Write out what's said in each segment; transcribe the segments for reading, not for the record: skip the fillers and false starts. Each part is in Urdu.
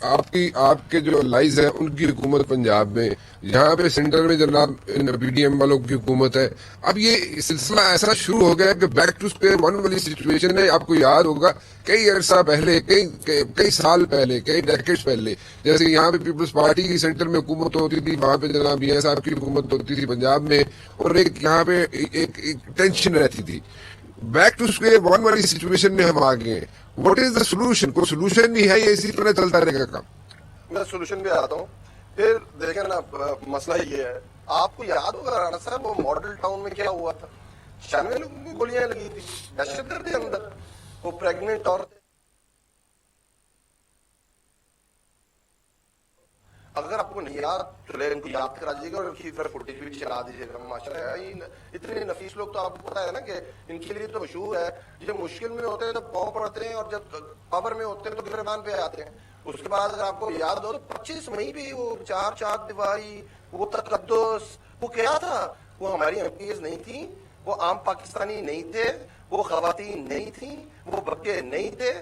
آپ کے جو لائز ہیں ان کی حکومت پنجاب میں، یہاں پہ سینٹر میں جناب پی ڈی ایم والوں کی حکومت ہے. اب یہ سلسلہ ایسا شروع ہو گیا کہ بیک ٹو اسکوائر ون والی سچویشن ہے. آپ کو یاد ہوگا کئی عرصہ پہلے، کئی سال پہلے، کئی ڈیکیڈز پہلے، جیسے یہاں پہ پیپلز پارٹی کی سینٹر میں حکومت ہوتی تھی، وہاں پہ جناب میاں صاحب کی حکومت ہوتی تھی پنجاب میں، اور ایک یہاں پہ ایک ٹینشن رہتی تھی. بیک ٹو اسکوائر ون والی سچویشن میں ہم آ گئے ہیں. What is the solution? کوئی سولوشن نہیں ہے، یہ اسی طرح چلتا رہے گا کام؟ میں سولوشن بھی آتا ہوں. پھر دیکھیں نا، مسئلہ یہ ہے، آپ کو یاد ہوگا رانا صاحب وہ ماڈل ٹاؤن میں کیا ہوا تھا؟ 96 لوگوں کو گولیاں لگی تھی، دہشت گردی اندر، وہ پریگننٹ عورتیں. اگر آپ کو نہیں یاد چلے ان کو یاد کرا دیجیے گا اور ان کی پھر فوٹیج بھی چلا دیجیے گا. ماشاء اللہ اتنے نفیس لوگ تو آپ کو پتا ہے نا کہ ان کے لیے تو مشہور ہے، جب مشکل میں ہوتے ہیں تو پاؤں پڑتے ہیں، اور جب پاور میں ہوتے ہیں تو گربان پہ آتے ہیں. اس کے بعد اگر آپ کو یاد ہو تو 25 مئی بھی وہ چار دیواری، وہ تقدس، وہ کیا تھا؟ وہ ہماری ایم پی ایز نہیں تھی، وہ عام پاکستانی نہیں تھے، وہ خواتین نہیں تھیں، وہ بچے نہیں تھے.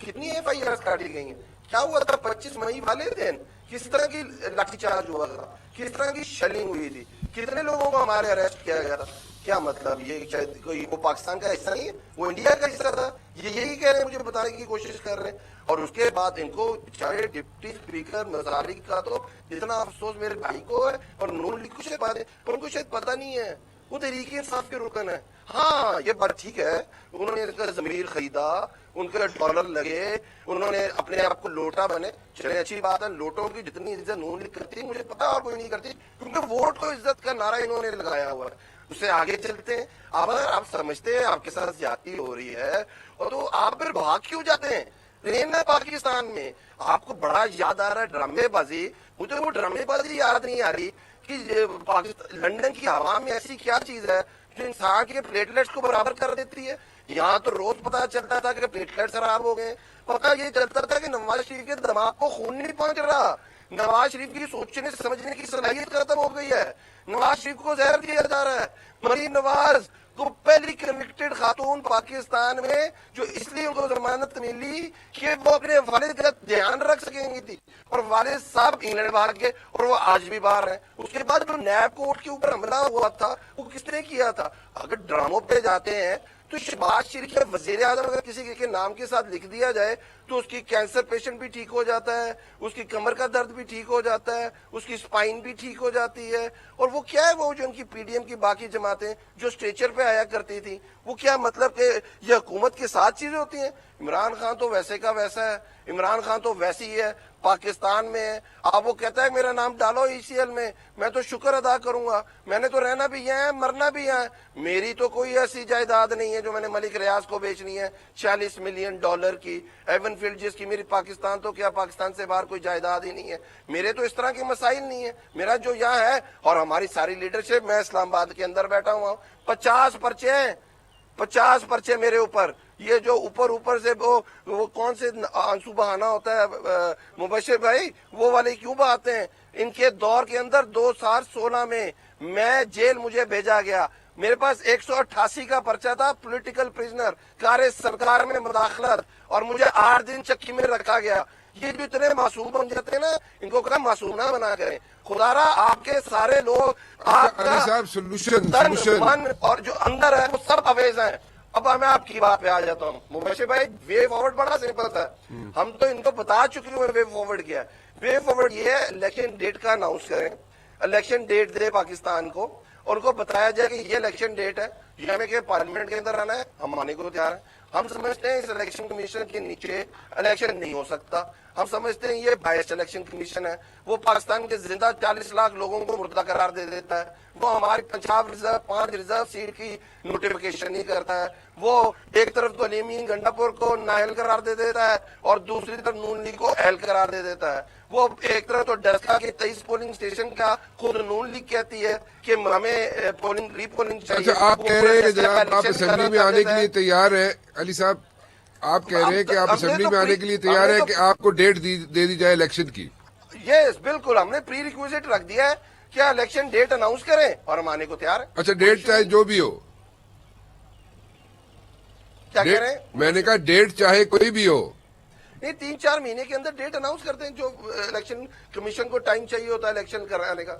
کتنی ایف آئی آرز کاٹی گئی ہیں. کیا ہوا تھا 25 مئی والے دن؟ کس طرح کی لاٹھی چارج ہوا تھا، کس طرح کی شیلنگ ہوئی تھی، کتنے لوگوں کو ہمارے اریسٹ کیا گیا تھا. کیا مطلب یہ شاید کوئی وہ پاکستان کا حصہ نہیں ہے، وہ انڈیا کا حصہ تھا؟ یہی کہہ رہے ہیں، مجھے بتانے کی کوشش کر رہے ہیں. اور اس کے بعد ان کو بیچارے ڈپٹی اسپیکر مزارک کا تو جتنا افسوس میرے بھائی کو ہے اور نون لیگ کو شاید بات ہے، پر ان کو شاید پتہ نہیں ہے وہ تحریک انصاف کے رکن ہے. ہاں یہ بات ٹھیک ہے، انہوں نے ان کا ضمیر خریدا، ان کے ڈالر لگے، انہوں نے اپنے آپ کو لوٹا بنے. چلے اچھی بات ہے، لوٹوں کی جتنی عزت نون لیگ کرتی ہے مجھے پتا اور کوئی نہیں کرتی، کیونکہ ووٹ کو عزت کا نعرہ انہوں نے لگایا ہوا ہے. اس سے آگے چلتے ہیں. اب اگر آپ سمجھتے ہیں آپ کے ساتھ زیادتی ہو رہی ہے اور تو آپ پھر بھاگ کیوں جاتے ہیں؟ رہنا پاکستان میں. آپ کو بڑا یاد آ رہا ہے ڈرامے بازی. مجھے وہ ڈرامے بازی یاد نہیں آ رہی کہ لندن کی ہوا میں ایسی کیا چیز ہے جو انسان کے پلیٹلیٹس کو برابر کر دیتی ہے. یہاں تو روز پتا چلتا تھا کہ پلیٹلیٹس خراب ہو گئے، پتا یہ چلتا تھا کہ نواز شریف کے دماغ کو خون نہیں پہنچ رہا، نواز شریف کی سوچنے سمجھنے کی صلاحیت ختم ہو گئی ہے، نواز شریف کو زہر دیا جا رہا ہے. مریم نواز کو پہلی کنوکٹڈ خاتون پاکستان میں جو اس لیے ان کو ضمانت ملی کہ وہ اپنے والد کا دھیان رکھ سکیں گی تھی، اور والد صاحب انگلینڈ بھاگ گئے اور وہ آج بھی باہر ہیں. اس کے بعد جو نیب کورٹ کے اوپر حملہ ہوا تھا وہ کس نے کیا تھا؟ اگر ڈراموں پہ جاتے ہیں تو شہباز شریف کے وزیر اعظم اگر کسی کے نام کے ساتھ لکھ دیا جائے تو اس کی کینسر پیشنٹ بھی ٹھیک ہو جاتا ہے، اس کی کمر کا درد بھی ٹھیک ہو جاتا ہے، اس کی سپائن بھی ٹھیک ہو جاتی ہے. اور وہ کیا ہے، وہ جو ان کی پی ڈی ایم کی باقی جماعتیں جو اسٹریچر پہ آیا کرتی تھی، وہ کیا مطلب کہ یہ حکومت کے ساتھ چیزیں ہوتی ہیں؟ عمران خان تو ویسے کا ویسا ہے، عمران خان تو ویسی ہے، پاکستان میں ہے. آپ وہ کہتا ہے میرا نام ڈالو ای سی ایل میں تو شکر ادا کروں گا. میں نے تو رہنا بھی یہاں ہے، مرنا بھی یہاں ہے. میری تو کوئی ایسی جائیداد نہیں ہے جو میں نے ملک ریاض کو بیچنی ہے $40 ملین کی، ایون فیلڈ جس کی میری پاکستان تو کیا پاکستان سے باہر کوئی جائیداد ہی نہیں ہے. میرے تو اس طرح کے مسائل نہیں ہیں. میرا جو یہاں ہے اور ہماری ساری لیڈرشپ، میں اسلام آباد کے اندر بیٹھا ہوا ہوں، 50 پرچے ہیں، 50 پرچے میرے اوپر. یہ جو اوپر سے وہ کون سے آنسو بہانا ہوتا ہے مبشر بھائی، وہ والے کیوں بہاتے ہیں؟ ان کے دور کے اندر 2016 میں جیل مجھے بھیجا گیا. میرے پاس 188 کا پرچہ تھا، پولیٹیکل پریزنر، کار سرکار میں مداخلت، اور مجھے 8 دن چکی میں رکھا گیا. یہ جو اتنے معصوم بن جاتے ہیں نا، ان کو کہا معصوم نہ بنا کریں. خدا را آپ کے سارے لوگ، آپ کا تن من اور جو اندر ہے وہ سب اویز ہیں. اب میں آپ کی بات پہ آ جاتا ہوں. مبشر بھائی، وے فارورڈ بڑا سمپل تھا، ہم تو ان کو بتا چکے ہوئے وے فارورڈ کیا ہے. وے فارورڈ یہ ہے، الیکشن ڈیٹ کا اناؤنس کریں، الیکشن ڈیٹ دے پاکستان کو، اور ان کو بتایا جائے کہ یہ الیکشن ڈیٹ ہے، یہ ہمیں کہ پارلیمنٹ کے اندر آنا ہے، ہم آنے کو تیار ہیں. ہم سمجھتے ہیں اس الیکشن کمیشن کے نیچے الیکشن نہیں ہو سکتا. ہم سمجھتے ہیں یہ بائسڈ الیکشن کمیشن ہے، وہ پاکستان کے زندہ 40 لاکھ لوگوں کو مردہ قرار دے دیتا ہے. وہ ہماری پنجاب ریزرو 5 ریزرو سیٹ کی نوٹیفیکیشن نہیں کرتا ہے. وہ ایک طرف تو علیمی گنڈا پور کو نااہل قرار دے دیتا ہے اور دوسری طرف نون لیگ کو اہل قرار دے دیتا ہے. وہ ایک طرف تو ڈسکا کے 23 پولنگ اسٹیشن کا خود نون لیگ کہتی ہے کہ ہمیں پولنگ ری پولنگ چاہیے. اچھا، آپ کہہ رہے ہیں کہ جناب آپ اسمبلی میں آنے کے لیے تیار ہیں. علی صاحب، آپ کہہ رہے ہیں کہ آپ اسمبلی میں آنے کے لیے تیار ہیں کہ آپ کو ڈیٹ دے دی جائے الیکشن کی؟ یس بالکل، ہم نے پری ریکویزٹ رکھ دیا ہے، کیا الیکشن ڈیٹ اناؤنس کریں اور ہم آنے کو تیار ہیں. اچھا، ڈیٹ چاہے جو بھی ہو. کیا کہہ رہے ہیں؟ میں نے کہا ڈیٹ چاہے کوئی بھی ہو. نہیں 3-4 مہینے کے اندر ڈیٹ اناؤنس کرتے ہیں جو الیکشن کمیشن کو ٹائم چاہیے ہوتا ہے الیکشن کرانے کا.